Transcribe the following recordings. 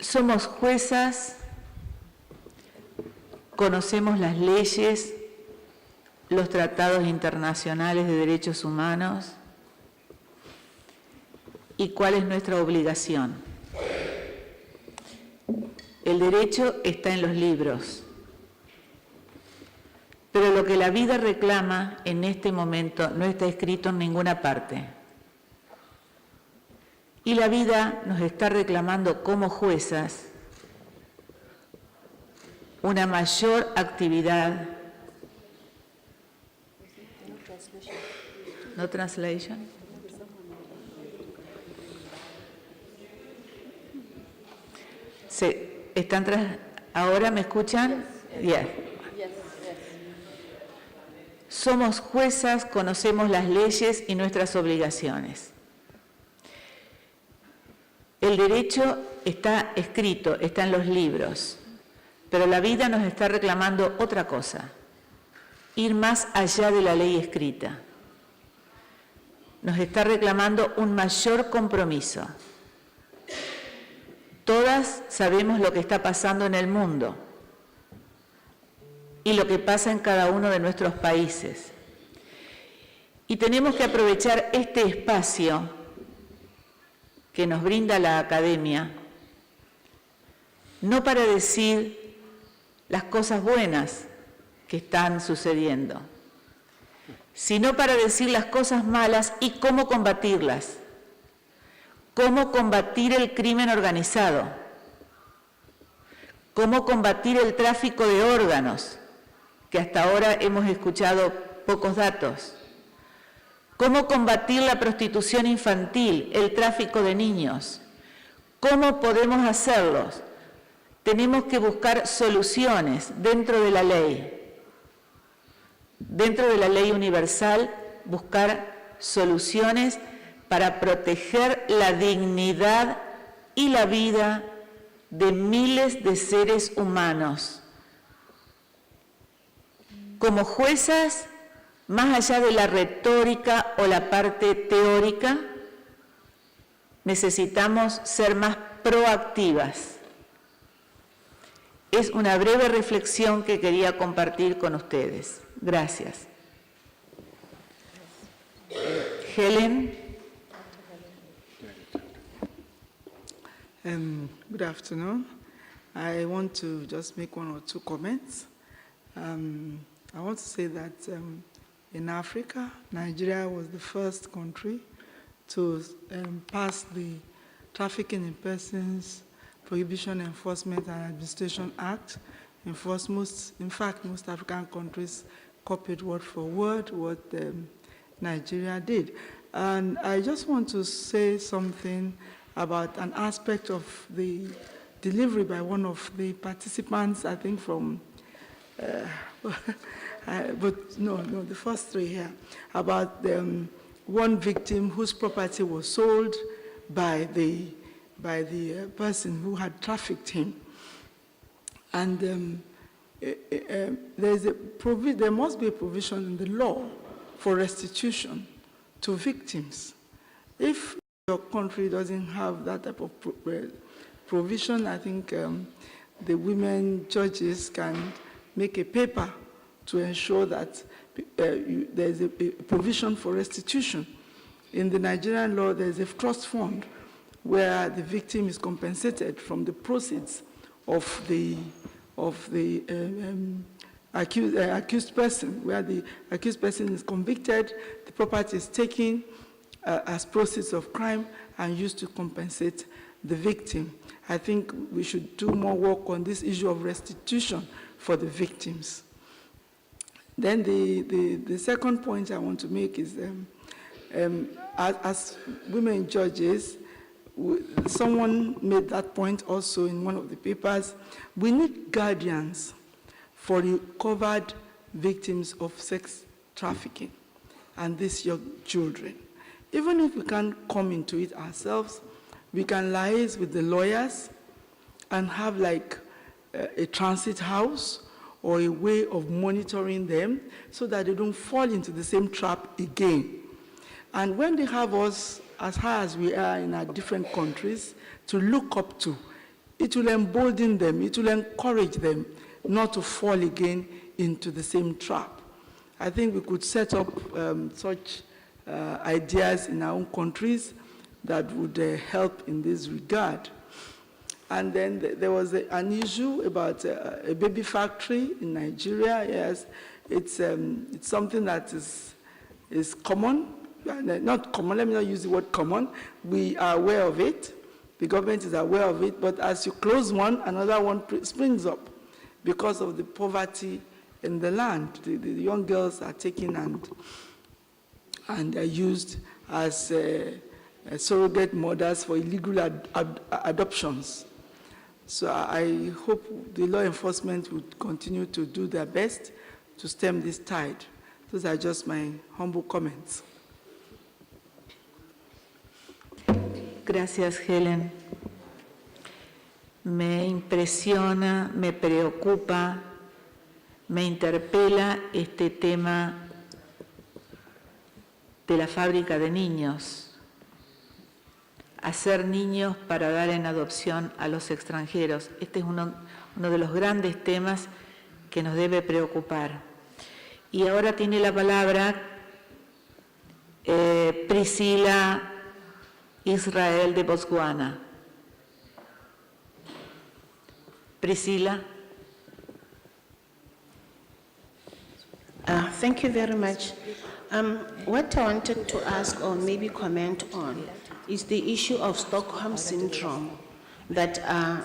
Somos juezas, conocemos las leyes, los tratados internacionales de derechos humanos y cuál es nuestra obligación. El derecho está en los libros, pero lo que la vida reclama en este momento no está escrito en ninguna parte. Y la vida nos está reclamando como juezas una mayor actividad. No translation. ¿Ahora me escuchan? Yes. Somos juezas, conocemos las leyes y nuestras obligaciones. El derecho está escrito, está en los libros, pero la vida nos está reclamando otra cosa, ir más allá de la ley escrita. Nos está reclamando un mayor compromiso. Todas sabemos lo que está pasando en el mundo y lo que pasa en cada uno de nuestros países. Y tenemos que aprovechar este espacio que nos brinda la academia, no para decir las cosas buenas que están sucediendo, sino para decir las cosas malas y cómo combatirlas. Cómo combatir el crimen organizado, cómo combatir el tráfico de órganos, que hasta ahora hemos escuchado pocos datos, cómo combatir la prostitución infantil, el tráfico de niños, cómo podemos hacerlos. Tenemos que buscar soluciones dentro de la ley universal, buscar soluciones para proteger la dignidad y la vida de miles de seres humanos. Como juezas, más allá de la retórica o la parte teórica, necesitamos ser más proactivas. Es una breve reflexión que quería compartir con ustedes. Gracias. Helen. Good afternoon. I want to just make one or two comments. I want to say that in Africa, Nigeria was the first country to pass the Trafficking in Persons Prohibition Enforcement and Administration Act. In fact, most African countries copied word for word what Nigeria did. And I just want to say something about an aspect of the delivery by one of the participants, I think from, but no, the first three here, about one victim whose property was sold by the person who had trafficked him. And there must be a provision in the law for restitution to victims. If your country doesn't have that type of provision, I think the women judges can make a paper to ensure that there's a provision for restitution. In the Nigerian law, there's a trust fund where the victim is compensated from the proceeds of the accused person. Where the accused person is convicted, the property is taken as proceeds of crime and used to compensate the victim. I think we should do more work on this issue of restitution for the victims. Then the second point I want to make is, as women judges, someone made that point also in one of the papers, we need guardians for recovered victims of sex trafficking and these young children. Even if we can't come into it ourselves, we can liaise with the lawyers and have like a transit house or a way of monitoring them so that they don't fall into the same trap again. And when they have us as high as we are in our different countries to look up to, it will embolden them, it will encourage them not to fall again into the same trap. I think we could set up such ideas in our own countries that would help in this regard. And then there was an issue about a baby factory in Nigeria. Yes, it's something that is common, not common, let me not use the word common. We are aware of it, the government is aware of it, but as you close one, another one springs up because of the poverty in the land. The young girls are taken and are used as surrogate mothers for illegal adoptions. So I hope the law enforcement would continue to do their best to stem this tide. Those are just my humble comments. Gracias, Helen. Me impresiona, me preocupa, me interpela este tema de la fábrica de niños. Hacer niños para dar en adopción a los extranjeros. Este es uno de los grandes temas que nos debe preocupar. Y ahora tiene la palabra Priscila Israel de Botswana. Priscila. Thank you very much. What I wanted to ask or maybe comment on is the issue of Stockholm Syndrome, that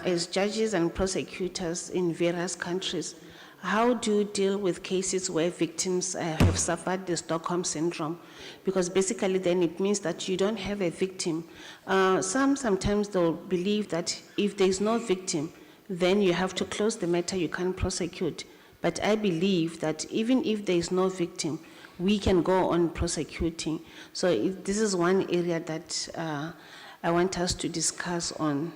as judges and prosecutors in various countries, how do you deal with cases where victims have suffered the Stockholm Syndrome? Because basically then it means that you don't have a victim. Sometimes they'll believe that if there is no victim, then you have to close the matter, you can't prosecute. But I believe that even if there is no victim, we can go on prosecuting. So this is one area that I want us to discuss on,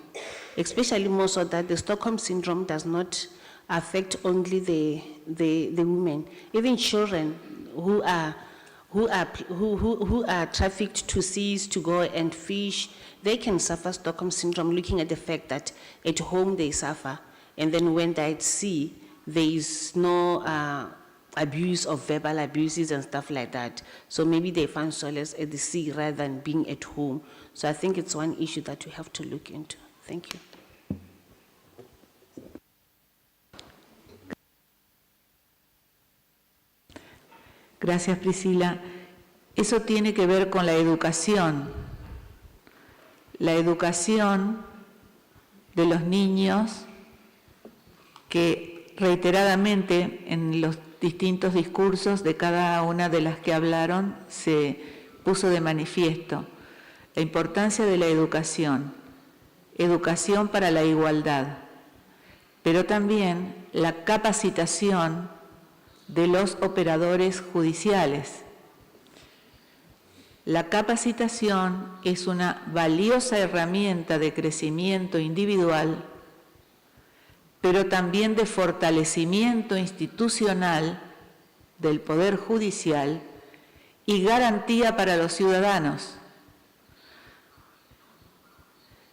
especially more so that the Stockholm Syndrome does not affect only the women. Even children who are trafficked to seas to go and fish, they can suffer Stockholm Syndrome, looking at the fact that at home they suffer, and then when they're at sea, there is no abuse of verbal abuses and stuff like that. So maybe they find solace at the sea rather than being at home. So I think it's one issue that we have to look into. Thank you. Gracias, Priscila. Eso tiene que ver con la educación. La educación de los niños que reiteradamente en los distintos discursos de cada una de las que hablaron se puso de manifiesto. La importancia de la educación para la igualdad, pero también la capacitación de los operadores judiciales. La capacitación es una valiosa herramienta de crecimiento individual, pero también de fortalecimiento institucional del Poder Judicial y garantía para los ciudadanos.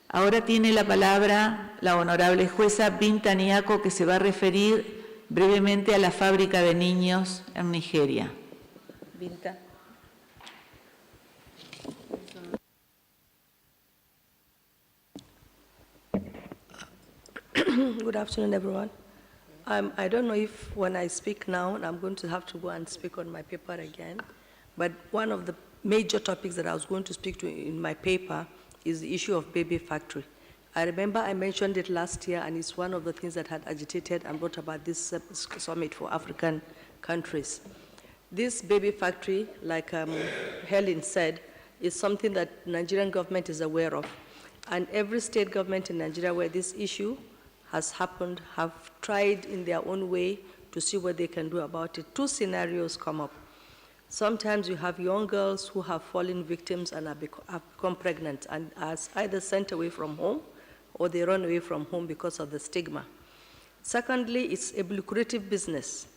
Ahora tiene la palabra la honorable jueza Binta Nyako, que se va a referir brevemente a la fábrica de niños en Nigeria. Binta. Good afternoon, everyone. I don't know if when I speak now, I'm going to have to go and speak on my paper again, but one of the major topics that I was going to speak to in my paper is the issue of baby factory. I remember I mentioned it last year, and it's one of the things that had agitated and brought about this summit for African countries. This baby factory, like Helen said, is something that Nigerian government is aware of, and every state government in Nigeria where this issue has happened have tried in their own way to see what they can do about it. Two scenarios come up. Sometimes you have young girls who have fallen victims and have become pregnant and are either sent away from home or they run away from home because of the stigma. Secondly, it's a lucrative business.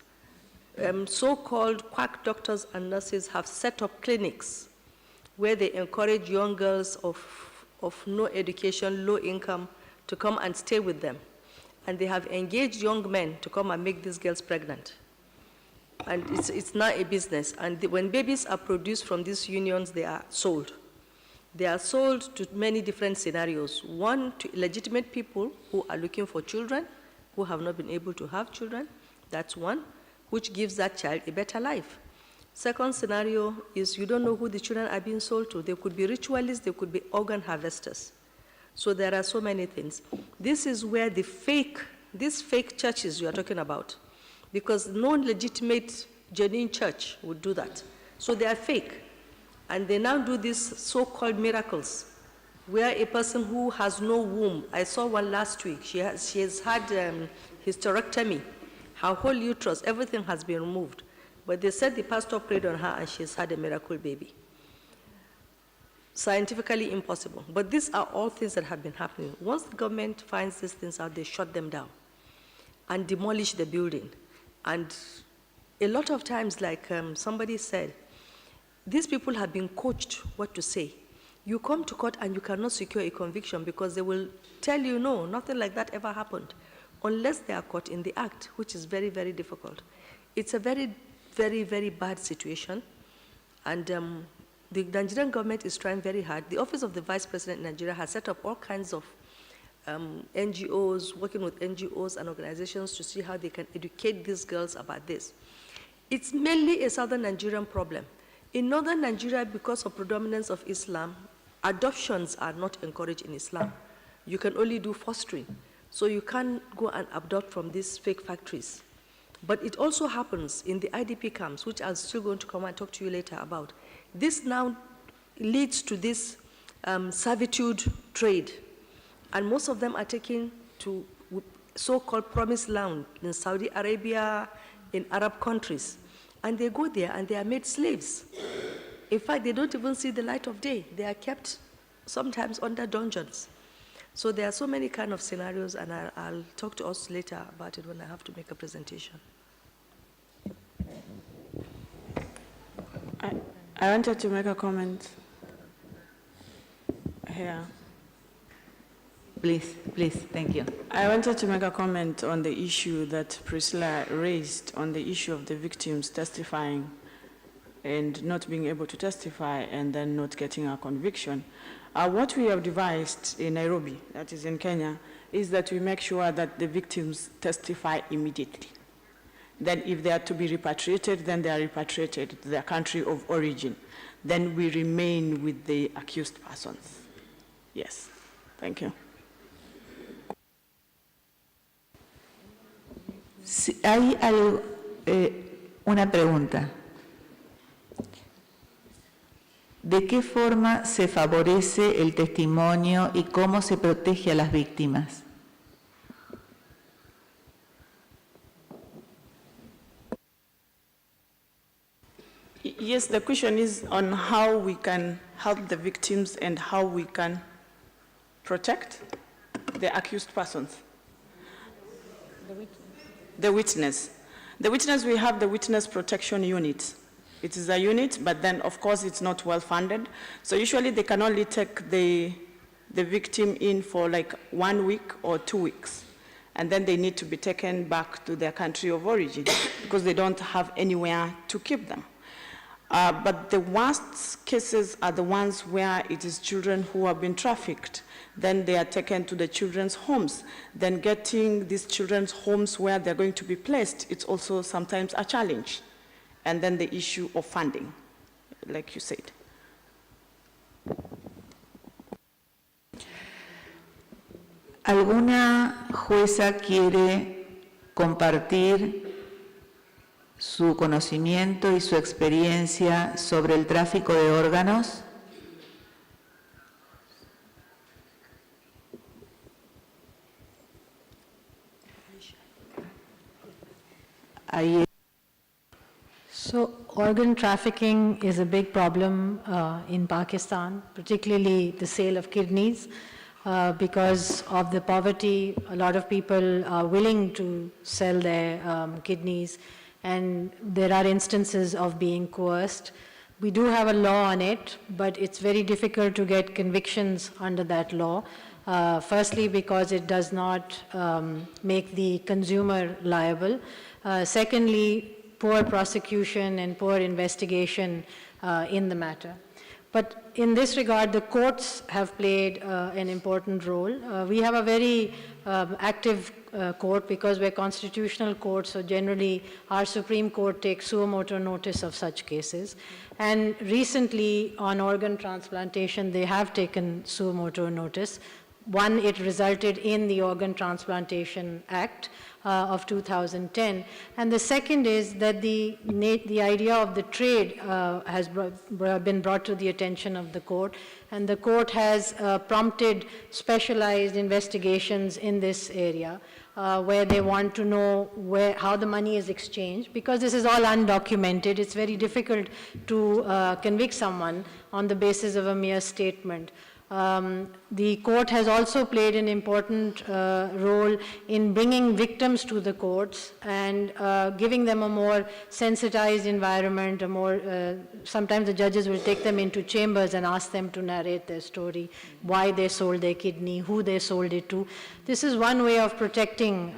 So-called quack doctors and nurses have set up clinics where they encourage young girls of no education, low income, to come and stay with them. And they have engaged young men to come and make these girls pregnant. And it's not a business. And when babies are produced from these unions, they are sold. They are sold to many different scenarios. One, to legitimate people who are looking for children, who have not been able to have children. That's one, which gives that child a better life. Second scenario is you don't know who the children are being sold to. They could be ritualists, they could be organ harvesters. So there are so many things. This is where these fake churches you are talking about, because no legitimate, genuine church would do that. So they are fake. And they now do these so-called miracles, where a person who has no womb, I saw one last week, she has had hysterectomy. Her whole uterus, everything has been removed. But they said the pastor prayed on her and she's had a miracle baby. Scientifically impossible. But these are all things that have been happening. Once the government finds these things out, they shut them down and demolish the building. And a lot of times, like somebody said, these people have been coached what to say. You come to court and you cannot secure a conviction because they will tell you, no, nothing like that ever happened, unless they are caught in the act, which is very, very difficult. It's a very, very, very bad situation. And the Nigerian government is trying very hard. The Office of the Vice President in Nigeria has set up all kinds of NGOs, working with NGOs and organizations to see how they can educate these girls about this. It's mainly a southern Nigerian problem. In northern Nigeria, because of predominance of Islam, adoptions are not encouraged in Islam. You can only do fostering. So you can't go and abduct from these fake factories. But it also happens in the IDP camps, which I'm still going to come and talk to you later about. This now leads to this servitude trade. And most of them are taken to so-called promised land in Saudi Arabia, in Arab countries. And they go there and they are made slaves. In fact, they don't even see the light of day. They are kept sometimes under dungeons. So there are so many kind of scenarios, and I'll talk to us later about it when I have to make a presentation. I wanted to make a comment here. Please, thank you. I wanted to make a comment on the issue that Priscilla raised on the issue of the victims testifying and not being able to testify and then not getting a conviction. What we have devised in Nairobi, that is in Kenya, is that we make sure that the victims testify immediately. Then if they are to be repatriated, then they are repatriated to their country of origin. Then we remain with the accused persons. Yes, thank you. Sí, hay algo, una pregunta. ¿De qué forma se favorece el testimonio y cómo se protege a las víctimas? Yes, the question is on how we can help the victims and how we can protect the accused persons. The witness. The witness, we have the Witness Protection Unit. It is a unit, but then, of course, it's not well-funded. So usually they can only take the victim in for like 1 week or 2 weeks. And then they need to be taken back to their country of origin because they don't have anywhere to keep them. But the worst cases are the ones where it is children who have been trafficked. Then they are taken to the children's homes. Then getting these children's homes where they're going to be placed, it's also sometimes a challenge. And then the issue of funding, like you said. ¿Alguna jueza quiere compartir su conocimiento y su experiencia sobre el tráfico de órganos? Ahí. So organ trafficking is a big problem in Pakistan, particularly the sale of kidneys. Because of the poverty, a lot of people are willing to sell their kidneys, and there are instances of being coerced. We do have a law on it, but it's very difficult to get convictions under that law. Firstly, because it does not make the consumer liable. Secondly, poor prosecution and poor investigation in the matter. But in this regard, the courts have played an important role. We have a very active court because we're constitutional court, so generally our Supreme Court takes suo motu notice of such cases. And recently on organ transplantation, they have taken suo motu notice. One, it resulted in the Organ Transplantation Act of 2010. And the second is that the idea of the trade has been brought to the attention of the court, and the court has prompted specialized investigations in this area where they want to know how the money is exchanged. Because this is all undocumented, it's very difficult to convict someone on the basis of a mere statement. The court has also played an important role in bringing victims to the courts and giving them a more sensitized environment, sometimes the judges will take them into chambers and ask them to narrate their story, why they sold their kidney, who they sold it to. This is one way of protecting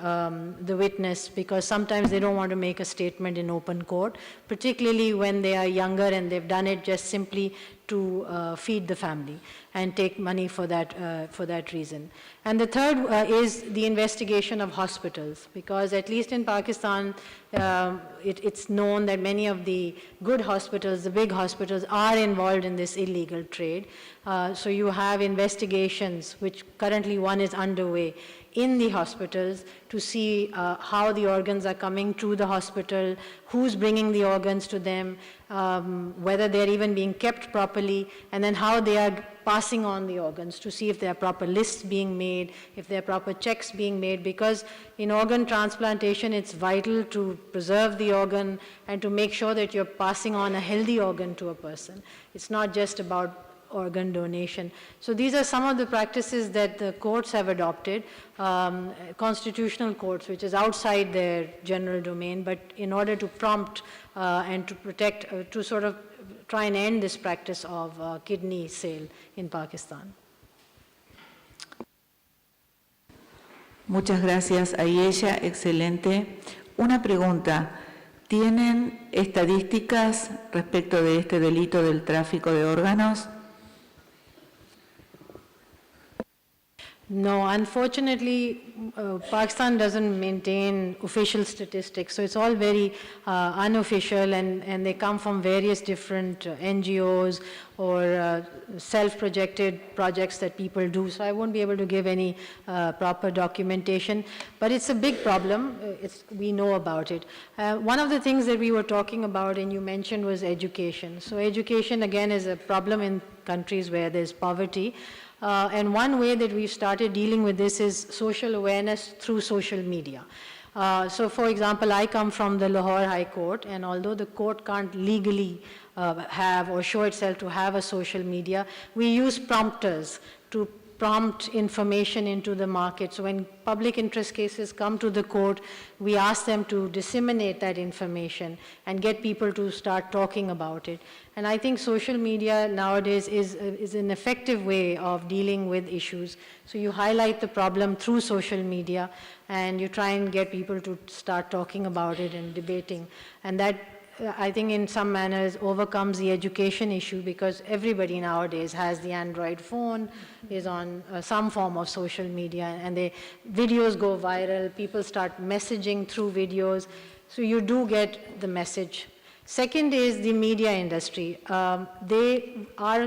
the witness, because sometimes they don't want to make a statement in open court, particularly when they are younger and they've done it just simply to feed the family and take money for that reason. And the third is the investigation of hospitals, because at least in Pakistan, it's known that many of the good hospitals, the big hospitals, are involved in this illegal trade. So you have investigations, which currently one is underway in the hospitals to see how the organs are coming to the hospital, who's bringing the organs to them, whether they're even being kept properly, and then how they are passing on the organs to see if there are proper lists being made, if there are proper checks being made, because in organ transplantation, it's vital to preserve the organ and to make sure that you're passing on a healthy organ to a person. It's not just about organ donation. So these are some of the practices that the courts have adopted, constitutional courts, which is outside their general domain, but in order to prompt and to protect, to sort of try and end this practice of kidney sale in Pakistan. Muchas gracias, Ayesha, excelente. Una pregunta, ¿tienen estadísticas respecto de este delito del tráfico de órganos? No, unfortunately, Pakistan doesn't maintain official statistics, so it's all very unofficial, and they come from various different NGOs or self-projected projects that people do, so I won't be able to give any proper documentation, but it's a big problem. We know about it. One of the things that we were talking about and you mentioned was education. So education, again, is a problem in countries where there's poverty. And one way that we've started dealing with this is social awareness through social media. So for example, I come from the Lahore High Court, and although the court can't legally have or show itself to have a social media, we use prompters to prompt information into the market. So when public interest cases come to the court, we ask them to disseminate that information and get people to start talking about it. And I think social media nowadays is an effective way of dealing with issues. So you highlight the problem through social media, and you try and get people to start talking about it and debating. And that, I think, in some manners overcomes the education issue, because everybody nowadays has the Android phone, is on some form of social media, and the videos go viral, people start messaging through videos, so you do get the message. Second is the media industry. Our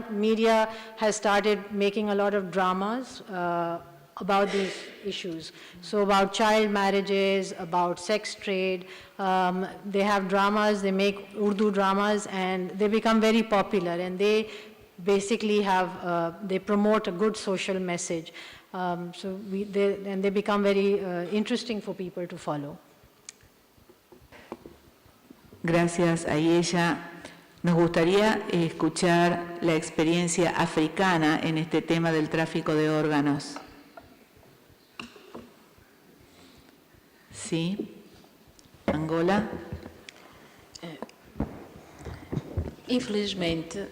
media has started making a lot of dramas about these issues. So about child marriages, about sex trade. They have dramas, they make Urdu dramas, and they become very popular, and they basically they promote a good social message. So they become very interesting for people to follow. Gracias, Ayesha. Nos gustaría escuchar la experiencia africana en este tema del tráfico de órganos. Sí, Angola. Infelizmente,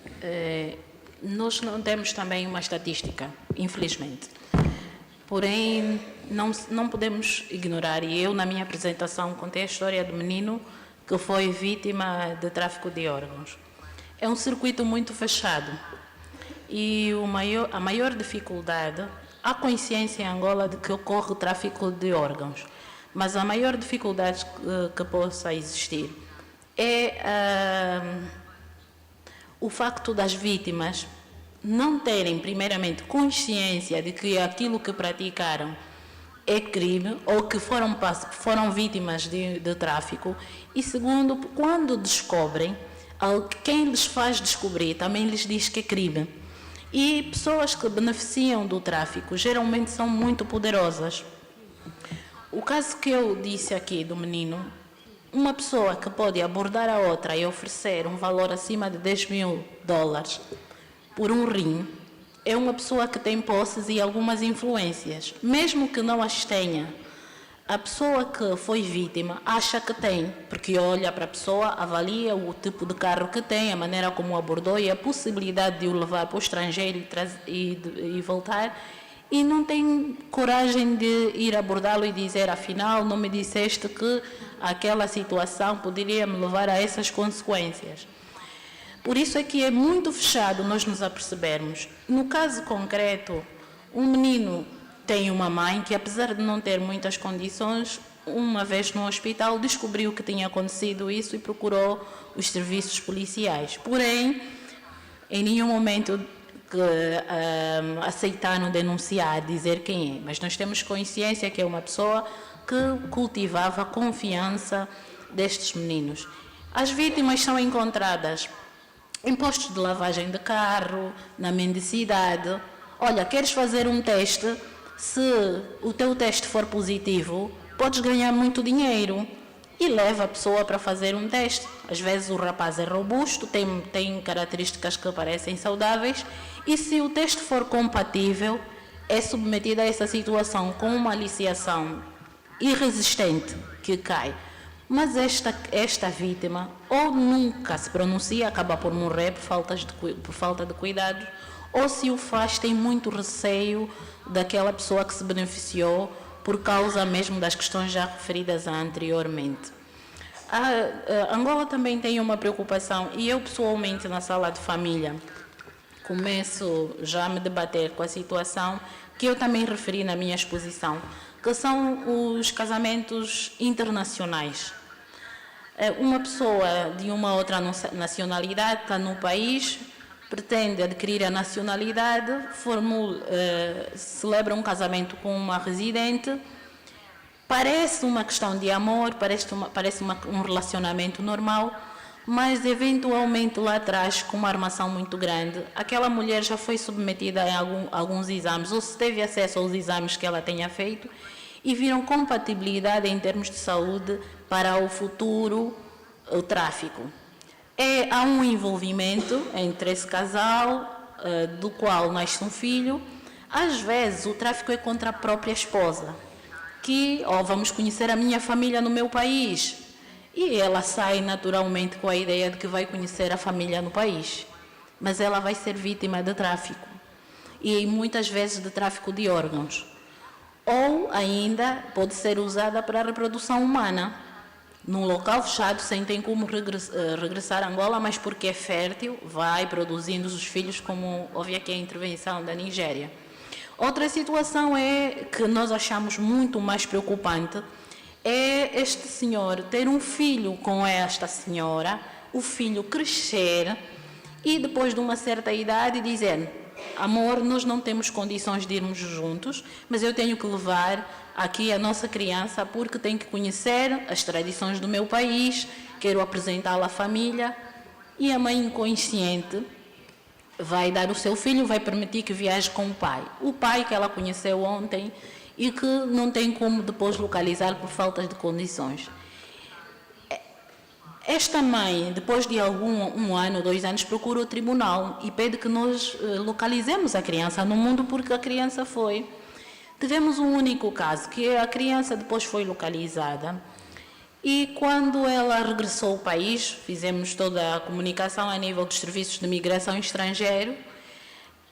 nós não temos também uma estatística, infelizmente. Porém, não podemos ignorar, e eu na minha apresentação contei a história do menino que foi vítima de tráfico de órgãos. É um circuito muito fechado e a maior dificuldade, há consciência em Angola de que ocorre o tráfico de órgãos, mas a maior dificuldade que possa existir é o facto das vítimas não terem, primeiramente, consciência de que aquilo que praticaram é crime ou que foram vítimas de tráfico. E segundo, quando descobrem, quem lhes faz descobrir também lhes diz que é crime. E pessoas que beneficiam do tráfico geralmente são muito poderosas. O caso que eu disse aqui do menino, uma pessoa que pode abordar a outra e oferecer um valor acima de $10.000 por um rim, é uma pessoa que tem posses e algumas influências. Mesmo que não as tenha, a pessoa que foi vítima acha que tem, porque olha para a pessoa, avalia o tipo de carro que tem, a maneira como o abordou e a possibilidade de o levar para o estrangeiro e voltar, e não tem coragem de ir abordá-lo e dizer, afinal, não me disseste que aquela situação poderia me levar a essas consequências. Por isso é que é muito fechado nós nos apercebermos. No caso concreto, um menino tem uma mãe que, apesar de não ter muitas condições, uma vez no hospital descobriu que tinha acontecido isso e procurou os serviços policiais. Porém, em nenhum momento aceitaram denunciar, dizer quem é. Mas nós temos consciência que é uma pessoa que cultivava a confiança destes meninos. As vítimas são encontradas em postos de lavagem de carro, na mendicidade. Olha, queres fazer um teste? Se o teu teste for positivo, podes ganhar muito dinheiro. E leva a pessoa para fazer um teste. Às vezes o rapaz é robusto, tem características que parecem saudáveis, e se o teste for compatível, é submetido a essa situação com uma aliciação irresistente que cai. Mas esta vítima ou nunca se pronuncia, acaba por morrer por falta de cuidados, ou se o faz tem muito receio daquela pessoa que se beneficiou por causa mesmo das questões já referidas anteriormente. Angola também tem uma preocupação, e eu pessoalmente na sala de família começo já a me debater com a situação que eu também referi na minha exposição, que são os casamentos internacionais. Uma pessoa de uma outra nacionalidade está no país, pretende adquirir a nacionalidade, celebra um casamento com uma residente, parece uma questão de amor, parece um relacionamento normal, mas eventualmente lá atrás, com uma armação muito grande, aquela mulher já foi submetida a alguns exames, ou se teve acesso aos exames que ela tenha feito, e viram compatibilidade em termos de saúde para o futuro, o tráfico. Há um envolvimento entre esse casal, do qual nasce um filho. Às vezes o tráfico é contra a própria esposa, que, vamos conhecer a minha família no meu país, e ela sai naturalmente com a ideia de que vai conhecer a família no país, mas ela vai ser vítima de tráfico, e muitas vezes de tráfico de órgãos, ou ainda pode ser usada para a reprodução humana, num local fechado, sem ter como regressar a Angola, mas porque é fértil, vai produzindo os filhos, como houve aqui a intervenção da Nigéria. Outra situação que nós achamos muito mais preocupante, é este senhor ter um filho com esta senhora, o filho crescer e depois de uma certa idade dizer: amor, nós não temos condições de irmos juntos, mas eu tenho que levar aqui a nossa criança porque tem que conhecer as tradições do meu país, quero apresentá-la à família. E a mãe inconsciente vai dar o seu filho, vai permitir que viaje com o pai que ela conheceu ontem e que não tem como depois localizar por falta de condições. Esta mãe, depois de um ano, 2 anos, procura o tribunal e pede que nós localizemos a criança no mundo, porque a criança foi. Tivemos um único caso, que a criança depois foi localizada, e quando ela regressou ao país, fizemos toda a comunicação a nível dos serviços de migração estrangeiro.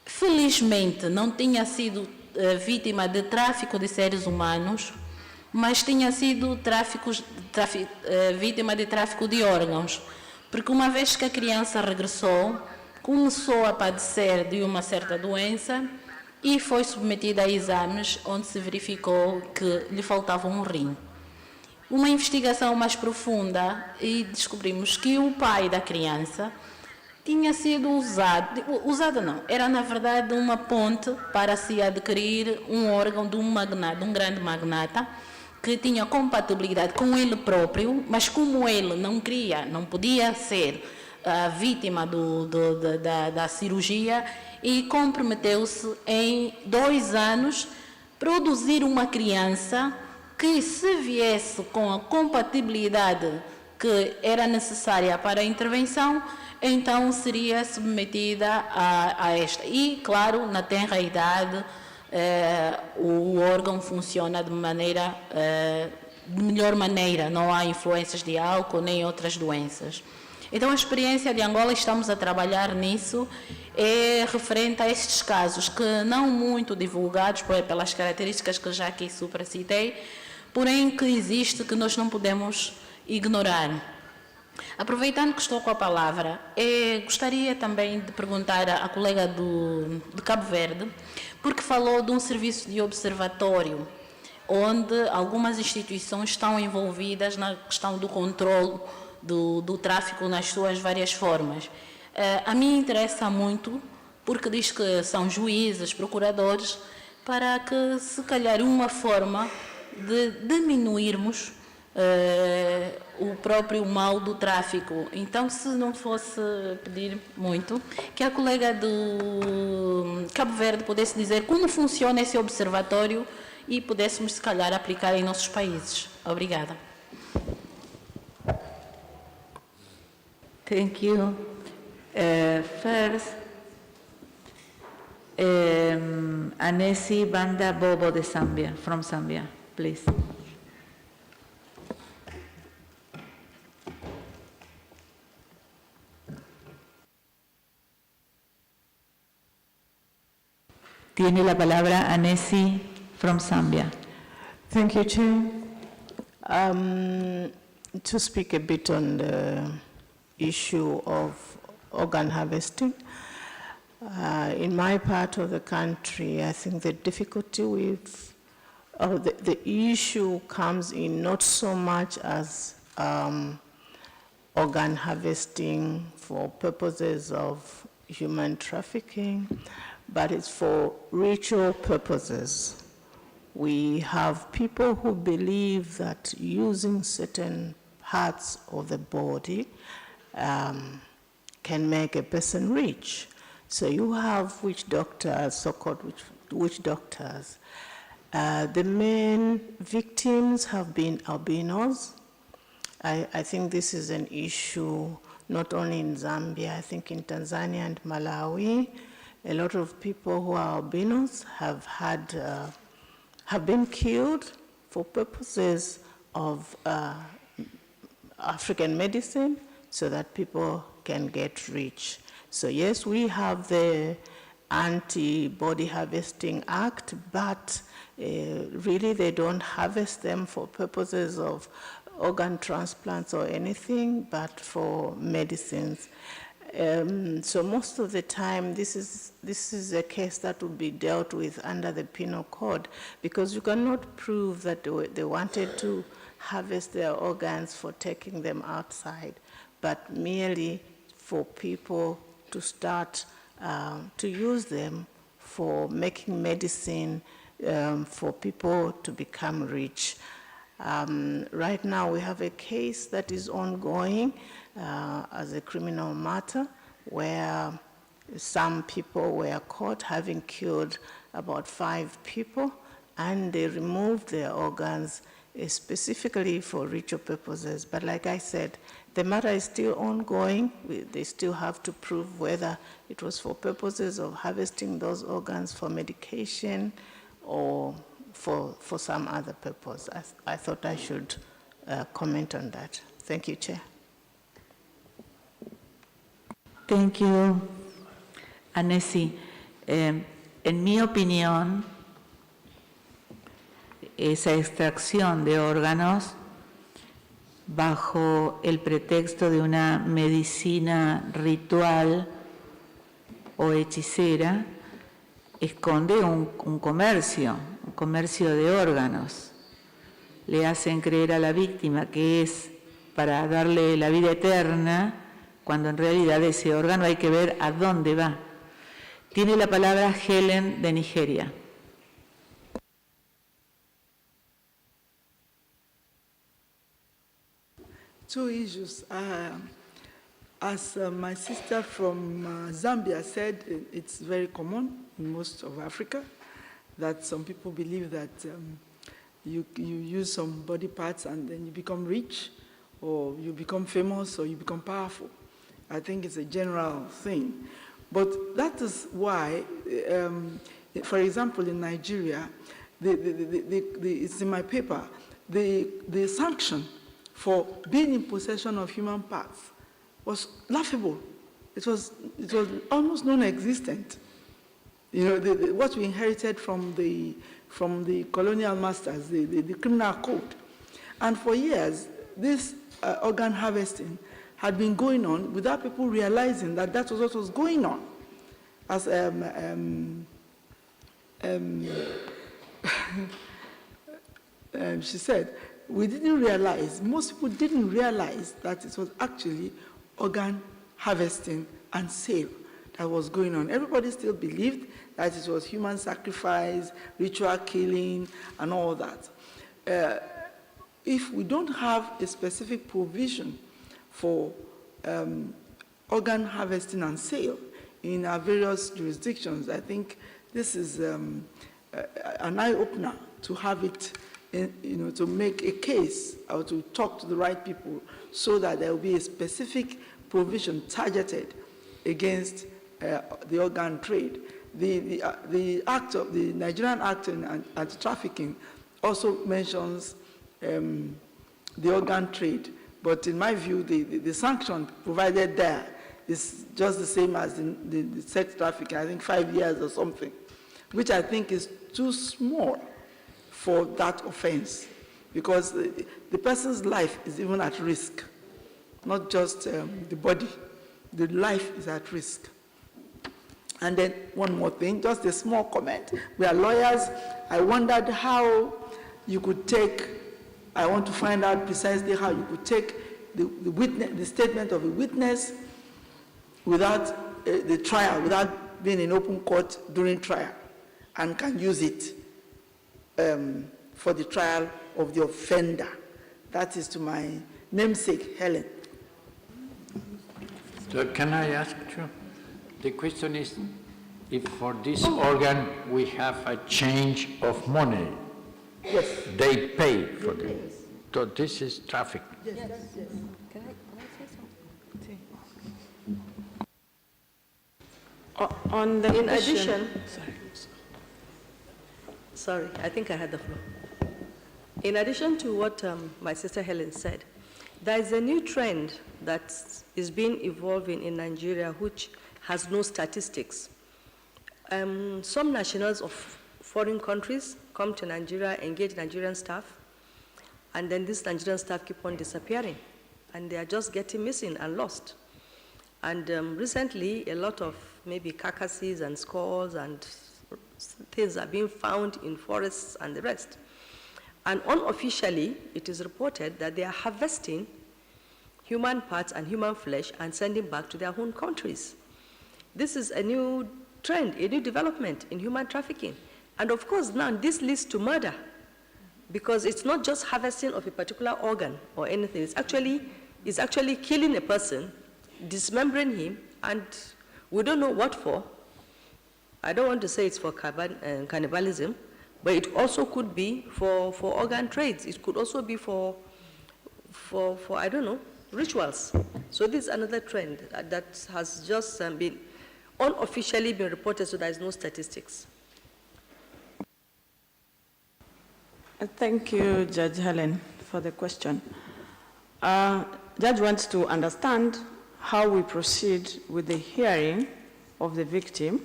Felizmente não tinha sido vítima de tráfico de seres humanos, mas tinha sido vítima de tráfico de órgãos, porque uma vez que a criança regressou, começou a padecer de uma certa doença e foi submetida a exames onde se verificou que lhe faltava um rim. Uma investigação mais profunda e descobrimos que o pai da criança tinha sido usado não, era na verdade uma ponte para se adquirir um órgão de um grande magnata, que tinha compatibilidade com ele próprio, mas como ele não podia ser a vítima da cirurgia, e comprometeu-se em 2 anos produzir uma criança que, se viesse com a compatibilidade que era necessária para a intervenção, então seria submetida a esta. E, claro, na tenra idade, o órgão funciona de melhor maneira, não há influências de álcool nem outras doenças. Então, a experiência de Angola, estamos a trabalhar nisso, é referente a estes casos que não muito divulgados pelas características que já aqui supracitei, porém que existe, que nós não podemos ignorar. Aproveitando que estou com a palavra, gostaria também de perguntar à colega de Cabo Verde, porque falou de um serviço de observatório, onde algumas instituições estão envolvidas na questão do controle do tráfico nas suas várias formas. A mim interessa muito, porque diz que são juízes, procuradores, para que, se calhar, uma forma de diminuirmos o próprio mal do tráfico. Então, se não fosse pedir muito, que a colega do Cabo Verde pudesse dizer como funciona esse observatório e pudéssemos, se calhar, aplicar em nossos países. Obrigada. Thank you. First, Anesi Banda Bobo de Zambia, from Zambia, please. Tiene la palabra Anesi from Zambia. Thank you, Chair. To speak a bit on the issue of organ harvesting, in my part of the country, I think the difficulty the issue comes in not so much as organ harvesting for purposes of human trafficking, but it's for ritual purposes. We have people who believe that using certain parts of the body can make a person rich. So you have witch doctors, so-called witch doctors. The main victims have been albinos. I think this is an issue not only in Zambia, I think in Tanzania and Malawi. A lot of people who are albinos have been killed for purposes of African medicine so that people can get rich. So yes, we have the Anti-Body Harvesting Act, but really they don't harvest them for purposes of organ transplants or anything, but for medicines. So most of the time, this is a case that would be dealt with under the penal code, because you cannot prove that they wanted to harvest their organs for taking them outside, but merely for people to start to use them for making medicine for people to become rich. Right now, we have a case that is ongoing as a criminal matter where some people were caught having killed about 5 people, and they removed their organs specifically for ritual purposes. But like I said, the matter is still ongoing. They still have to prove whether it was for purposes of harvesting those organs for medication or for some other purpose. I thought I should comment on that. Thank you, Chair. Thank you, Anesi. En mi opinión, esa extracción de órganos bajo el pretexto de una medicina ritual o hechicera, esconde un comercio de órganos. Le hacen creer a la víctima que es para darle la vida eterna, cuando en realidad ese órgano hay que ver a dónde va. Tiene la palabra Helen de Nigeria. Two issues. As my sister from Zambia said, it's very common in most of Africa that some people believe that you use some body parts and then you become rich, or you become famous, or you become powerful. I think it's a general thing. But that is why, for example, in Nigeria, it's in my paper, the sanction for being in possession of human parts was laughable. It was almost non-existent. You know, what we inherited from the colonial masters, the criminal code. And for years, this organ harvesting had been going on without people realizing that that was what was going on. As she said, we didn't realize, most people didn't realize that it was actually organ harvesting and sale that was going on. Everybody still believed that it was human sacrifice, ritual killing, and all that. If we don't have a specific provision for organ harvesting and sale in our various jurisdictions, I think this is an eye-opener to have it, to make a case or to talk to the right people so that there will be a specific provision targeted against the organ trade. The Nigerian Act on Anti-Trafficking also mentions the organ trade, but in my view, the sanction provided there is just the same as the sex trafficking, I think 5 years or something, which I think is too small for that offense, because the person's life is even at risk, not just the body. The life is at risk. And then one more thing, just a small comment. We are lawyers. I wondered how you could take, I want to find out precisely how you could take the statement of a witness without the trial, without being in open court during trial, and can use it for the trial of the offender. That is to my namesake, Helen. So can I ask you? The question is, if for this organ we have a change of money, Yes. they pay for it. So this is trafficking. Yes. Can I say something? On the In question- addition, sorry, I think I had the floor. In addition to what my sister Helen said, there is a new trend that is being evolving in Nigeria which has no statistics. Some nationals of foreign countries come to Nigeria, engage Nigerian staff, and then this Nigerian staff keep on disappearing, and they are just getting missing and lost. And recently, a lot of maybe carcasses and skulls and things are being found in forests and the rest. And unofficially, it is reported that they are harvesting human parts and human flesh and sending back to their own countries. This is a new trend, a new development in human trafficking. And of course, now this leads to murder, because it's not just harvesting of a particular organ or anything. It's actually killing a person, dismembering him, and we don't know what for. I don't want to say it's for cannibalism, but it also could be for organ trades. It could also be for I don't know, rituals. So this is another trend that has just been unofficially been reported, so there is no statistics. Thank you, Judge Helen, for the question. Judge wants to understand how we proceed with the hearing of the victim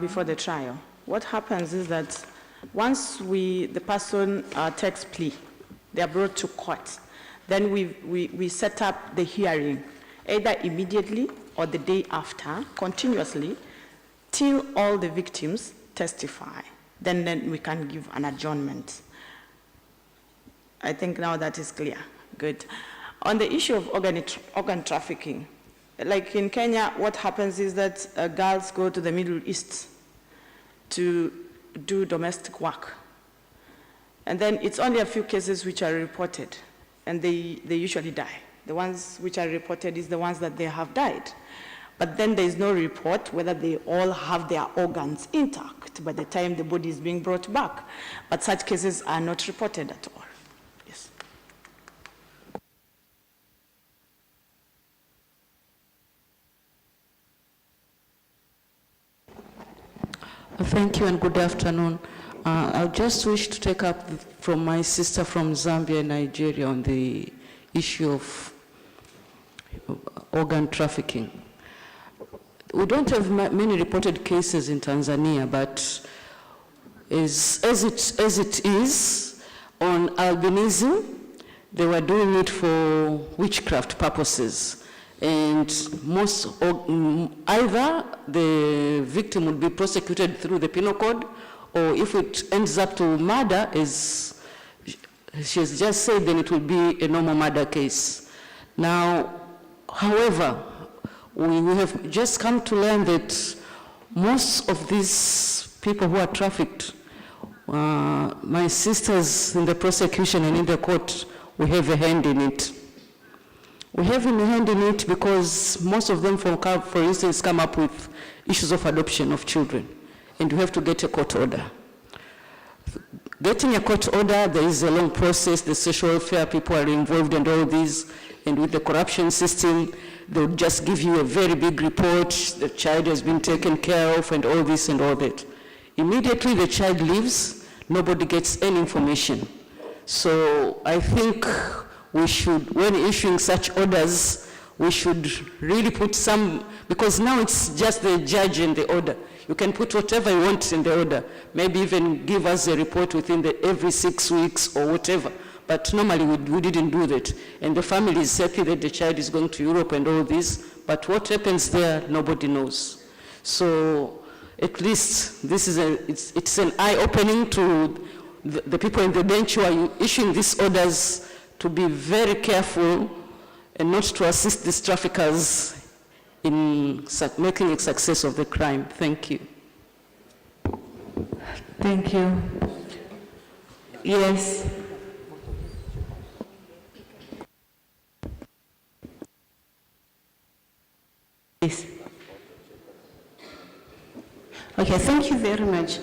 before the trial. What happens is that Once the person takes plea, they are brought to court. Then we set up the hearing, either immediately or the day after, continuously, till all the victims testify. Then we can give an adjournment. I think now that is clear. Good. On the issue of organ trafficking, like in Kenya, what happens is that girls go to the Middle East to do domestic work. And then it's only a few cases which are reported, and they usually die. The ones which are reported is the ones that they have died. But then there is no report whether they all have their organs intact by the time the body is being brought back. But such cases are not reported at all. Yes. Thank you and good afternoon. I just wish to take up from my sister from Zambia and Nigeria on the issue of organ trafficking. We don't have many reported cases in Tanzania, but as it is on albinism, they were doing it for witchcraft purposes. And either the victim would be prosecuted through the penal code, or if it ends up to murder, as she has just said, then it will be a normal murder case. Now, however, we have just come to learn that most of these people who are trafficked, my sisters in the prosecution and in the court, we have a hand in it. We have a hand in it because most of them, for instance, come up with issues of adoption of children, and you have to get a court order. Getting a court order, there is a long process. The social welfare people are involved and all these, and with the corruption system, they'll just give you a very big report, the child has been taken care of and all this and all that. Immediately the child leaves, nobody gets any information. So I think we should, when issuing such orders, we should really put some, because now it's just the judge and the order. You can put whatever you want in the order, maybe even give us a report within every 6 weeks or whatever. But normally we didn't do that. And the family is happy that the child is going to Europe and all this, but what happens there, nobody knows. So at least this is it's an eye-opening to the people in the bench who are issuing these orders to be very careful and not to assist these traffickers in making a success of the crime. Thank you. Thank you. Yes. Yes. Okay, thank you very much.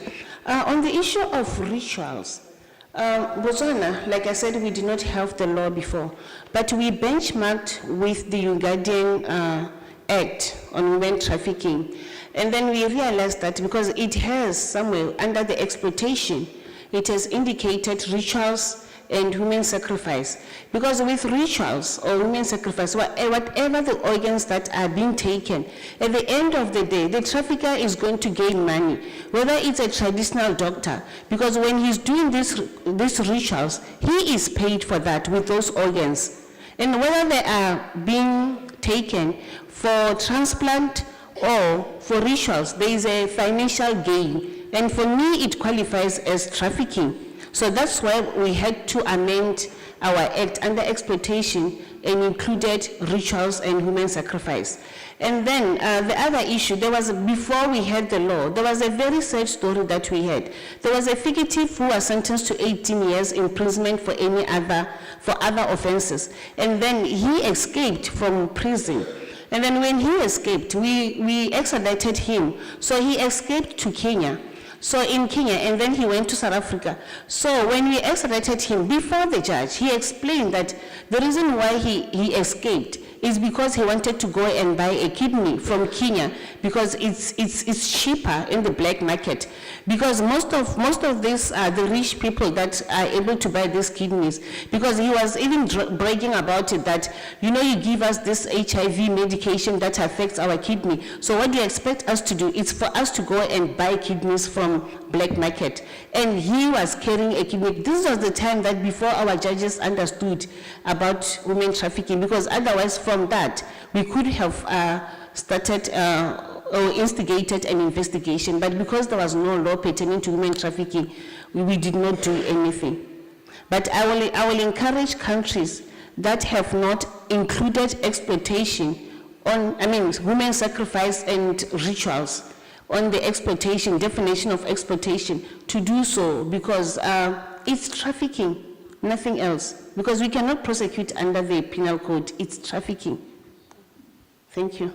On the issue of rituals, Botswana, like I said, we did not have the law before, but we benchmarked with the Ugandan Act on women trafficking. And then we realized that because it has somewhere under the exploitation, it has indicated rituals and human sacrifice. Because with rituals or human sacrifice, whatever the organs that are being taken, at the end of the day, the trafficker is going to gain money, whether it's a traditional doctor, because when he's doing these rituals, he is paid for that with those organs. And whether they are being taken for transplant or for rituals, there is a financial gain. And for me, it qualifies as trafficking. So that's why we had to amend our act under exploitation and included rituals and human sacrifice. And then the other issue, before we had the law, there was a very sad story that we had. There was a fugitive who was sentenced to 18 years imprisonment for other offenses. And then he escaped from prison. And then when he escaped, we extradited him. So he escaped to Kenya. So in Kenya, and then he went to South Africa. So when we extradited him before the judge, he explained that the reason why he escaped is because he wanted to go and buy a kidney from Kenya because it's cheaper in the black market. Because most of these are the rich people that are able to buy these kidneys. Because he was even bragging about it that, you know, you give us this HIV medication that affects our kidney. So what do you expect us to do? It's for us to go and buy kidneys from black market. And he was carrying a kidney. This was the time that before our judges understood about women trafficking, because otherwise from that, we could have started or instigated an investigation. But because there was no law pertaining to women trafficking, we did not do anything. But I will encourage countries that have not included exploitation on, women sacrifice and rituals on the exploitation, definition of exploitation, to do so, because it's trafficking, nothing else. Because we cannot prosecute under the penal code, it's trafficking. Thank you.